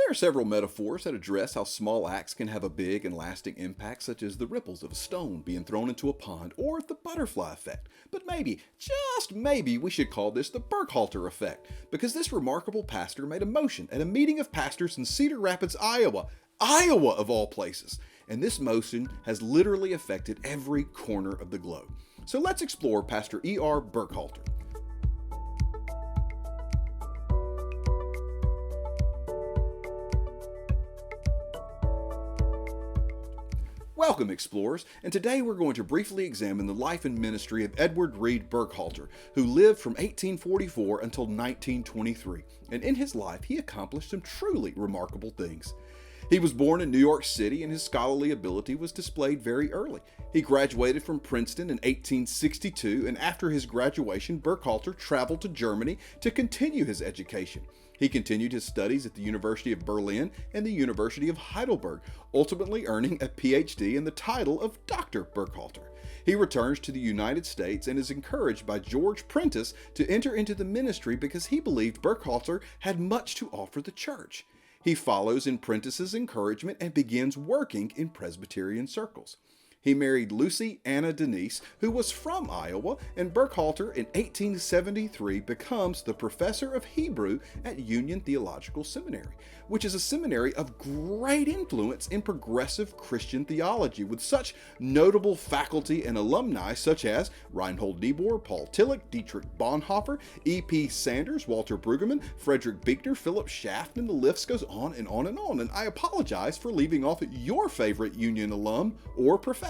There are several metaphors that address how small acts can have a big and lasting impact, such as the ripples of a stone being thrown into a pond or the butterfly effect. But maybe, just maybe, we should call this the Burkhalter effect, because this remarkable pastor made a motion at a meeting of pastors in Cedar Rapids, Iowa. Iowa, of all places. And this motion has literally affected every corner of the globe. So let's explore Pastor E.R. Burkhalter. Welcome, explorers, and today we're going to briefly examine the life and ministry of Edward Reed Burkhalter, who lived from 1844 until 1923, and in his life he accomplished some truly remarkable things. He was born in New York City, and his scholarly ability was displayed very early. He graduated from Princeton in 1862, and after his graduation, Burkhalter traveled to Germany to continue his education. He continued his studies at the University of Berlin and the University of Heidelberg, ultimately earning a PhD and the title of Dr. Burkhalter. He returns to the United States and is encouraged by George Prentice to enter into the ministry because he believed Burkhalter had much to offer the church. He follows in Prentice's encouragement and begins working in Presbyterian circles. He married Lucy Anna Denise, who was from Iowa, and Burkhalter in 1873 becomes the professor of Hebrew at Union Theological Seminary, which is a seminary of great influence in progressive Christian theology, with such notable faculty and alumni such as Reinhold Niebuhr, Paul Tillich, Dietrich Bonhoeffer, E.P. Sanders, Walter Brueggemann, Frederick Buechner, Philip Schaff, and the list goes on and on and on. And I apologize for leaving off your favorite Union alum or professor.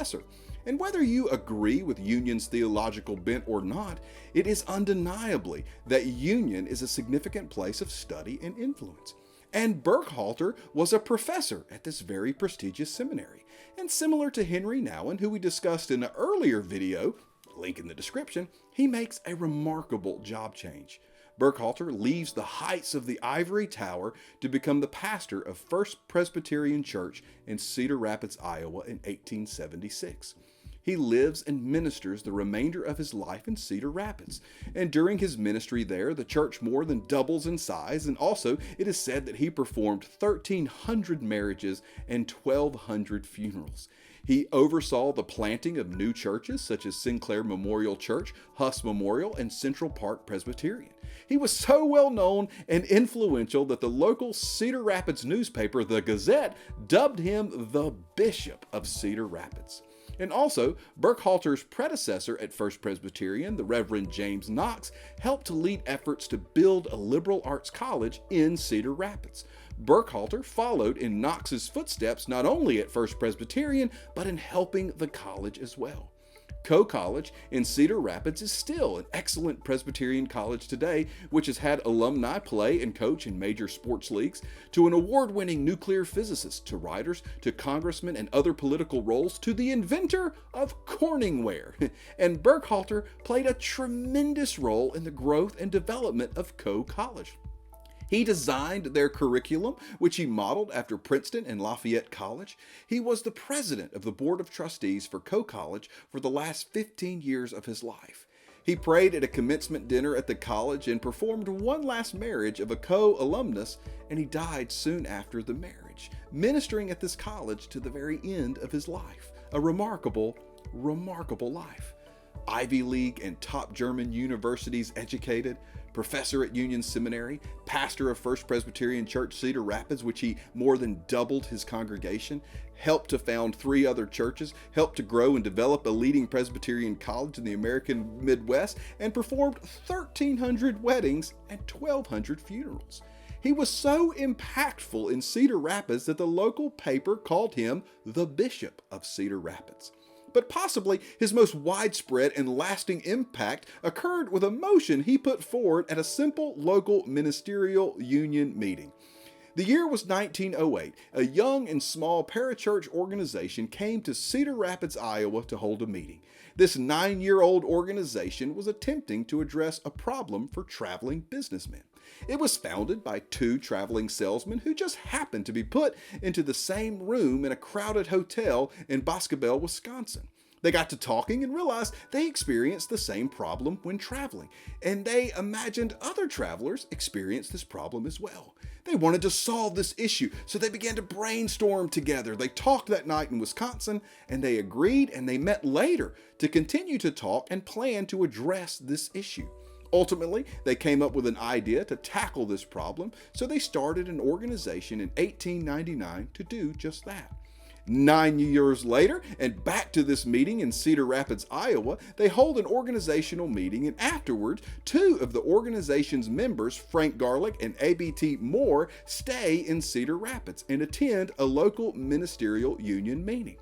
And whether you agree with Union's theological bent or not, it is undeniably that Union is a significant place of study and influence. And Burkhalter was a professor at this very prestigious seminary. And similar to Henry Nouwen, who we discussed in an earlier video, link in the description, he makes a remarkable job change. Burkhalter leaves the heights of the ivory tower to become the pastor of First Presbyterian Church in Cedar Rapids, Iowa in 1876. He lives and ministers the remainder of his life in Cedar Rapids, and during his ministry there, the church more than doubles in size, and also it is said that he performed 1,300 marriages and 1,200 funerals. He oversaw the planting of new churches such as Sinclair Memorial Church, Huss Memorial, and Central Park Presbyterian. He was so well known and influential that the local Cedar Rapids newspaper, the Gazette, dubbed him the Bishop of Cedar Rapids. And also, Burkhalter's predecessor at First Presbyterian, the Reverend James Knox, helped to lead efforts to build a liberal arts college in Cedar Rapids. Burkhalter followed in Knox's footsteps not only at First Presbyterian, but in helping the college as well. Coe College in Cedar Rapids is still an excellent Presbyterian college today, which has had alumni play and coach in major sports leagues, to an award-winning nuclear physicist, to writers, to congressmen and other political roles, to the inventor of Corningware. And Burkhalter played a tremendous role in the growth and development of Coe College. He designed their curriculum, which he modeled after Princeton and Lafayette College. He was the president of the Board of Trustees for Coe College for the last 15 years of his life. He prayed at a commencement dinner at the college and performed one last marriage of a Coe alumnus, and he died soon after the marriage, ministering at this college to the very end of his life. A remarkable life. Ivy League and top German universities educated, professor at Union Seminary, pastor of First Presbyterian Church Cedar Rapids, which he more than doubled his congregation, helped to found 3 other churches, helped to grow and develop a leading Presbyterian college in the American Midwest, and performed 1,300 weddings and 1,200 funerals. He was so impactful in Cedar Rapids that the local paper called him the Bishop of Cedar Rapids. But possibly his most widespread and lasting impact occurred with a motion he put forward at a simple local ministerial union meeting. The year was 1908. A young and small parachurch organization came to Cedar Rapids, Iowa to hold a meeting. This 9-year-old organization was attempting to address a problem for traveling businessmen. It was founded by 2 traveling salesmen who just happened to be put into the same room in a crowded hotel in Boscobel, Wisconsin. They got to talking and realized they experienced the same problem when traveling, and they imagined other travelers experienced this problem as well. They wanted to solve this issue, so they began to brainstorm together. They talked that night in Wisconsin, and they agreed, and they met later to continue to talk and plan to address this issue. Ultimately, they came up with an idea to tackle this problem, so they started an organization in 1899 to do just that. 9 years later, and back to this meeting in Cedar Rapids, Iowa, they hold an organizational meeting, and afterwards, two of the organization's members, Frank Garlick and A.B.T. Moore, stay in Cedar Rapids and attend a local ministerial union meeting.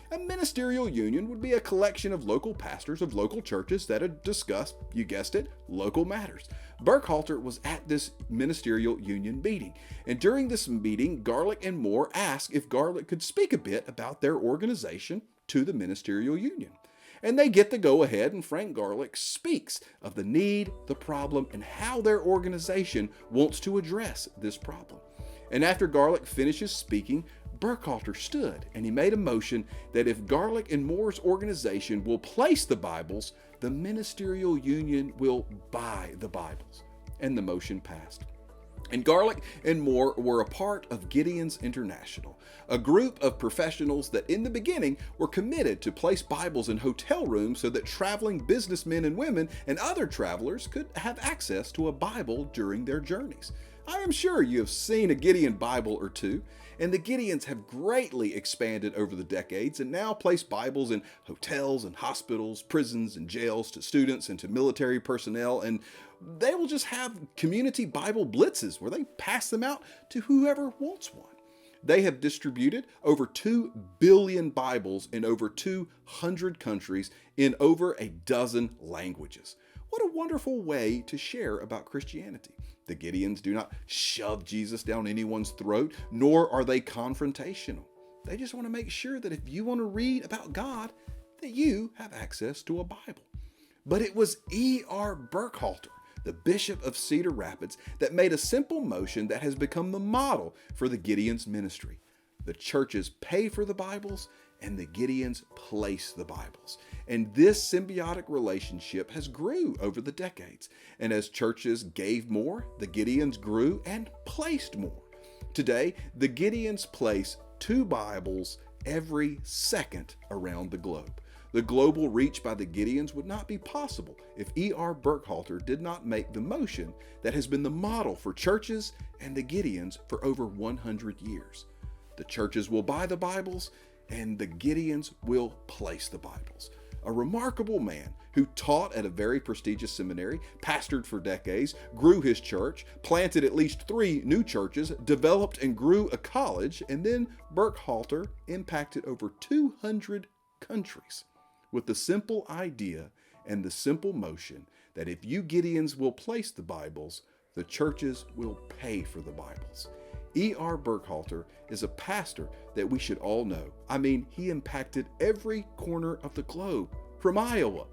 A ministerial union would be a collection of local pastors of local churches that had discussed, you guessed it, local matters. Burkhalter was at this ministerial union meeting, and during this meeting, Garlick and Moore asked if Garlick could speak a bit about their organization to the ministerial union. And they get the go-ahead, and Frank Garlick speaks of the need, the problem, and how their organization wants to address this problem. And after Garlick finishes speaking, Burkhalter stood and he made a motion that if Garlick and Moore's organization will place the Bibles, the ministerial union will buy the Bibles. And the motion passed. And Garlick and Moore were a part of Gideon's International, a group of professionals that in the beginning were committed to place Bibles in hotel rooms so that traveling businessmen and women and other travelers could have access to a Bible during their journeys. I am sure you have seen a Gideon Bible or two, and the Gideons have greatly expanded over the decades and now place Bibles in hotels and hospitals, prisons and jails to students and to military personnel, and they will just have community Bible blitzes where they pass them out to whoever wants one. They have distributed over 2 billion Bibles in over 200 countries in over a dozen languages. What a wonderful way to share about Christianity. The Gideons do not shove Jesus down anyone's throat, nor are they confrontational. They just want to make sure that if you want to read about God, that you have access to a Bible. But it was E.R. Burkhalter, the Bishop of Cedar Rapids, that made a simple motion that has become the model for the Gideons ministry. The churches pay for the Bibles, and the Gideons place the Bibles. And this symbiotic relationship has grew over the decades. And as churches gave more, the Gideons grew and placed more. Today, the Gideons place 2 Bibles every second around the globe. The global reach by the Gideons would not be possible if E.R. Burkhalter did not make the motion that has been the model for churches and the Gideons for over 100 years. The churches will buy the Bibles, and the Gideons will place the Bibles. A remarkable man who taught at a very prestigious seminary, pastored for decades, grew his church, planted at least 3 new churches, developed and grew a college, and then Burkhalter impacted over 200 countries with the simple idea and the simple motion that if you Gideons will place the Bibles, the churches will pay for the Bibles. E.R. Burkhalter is a pastor that we should all know. I mean, he impacted every corner of the globe, from Iowa.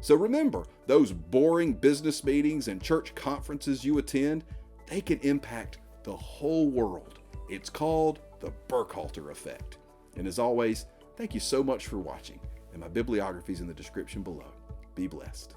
So remember, those boring business meetings and church conferences you attend, they can impact the whole world. It's called the Burkhalter effect. And as always, thank you so much for watching, and my bibliography is in the description below. Be blessed.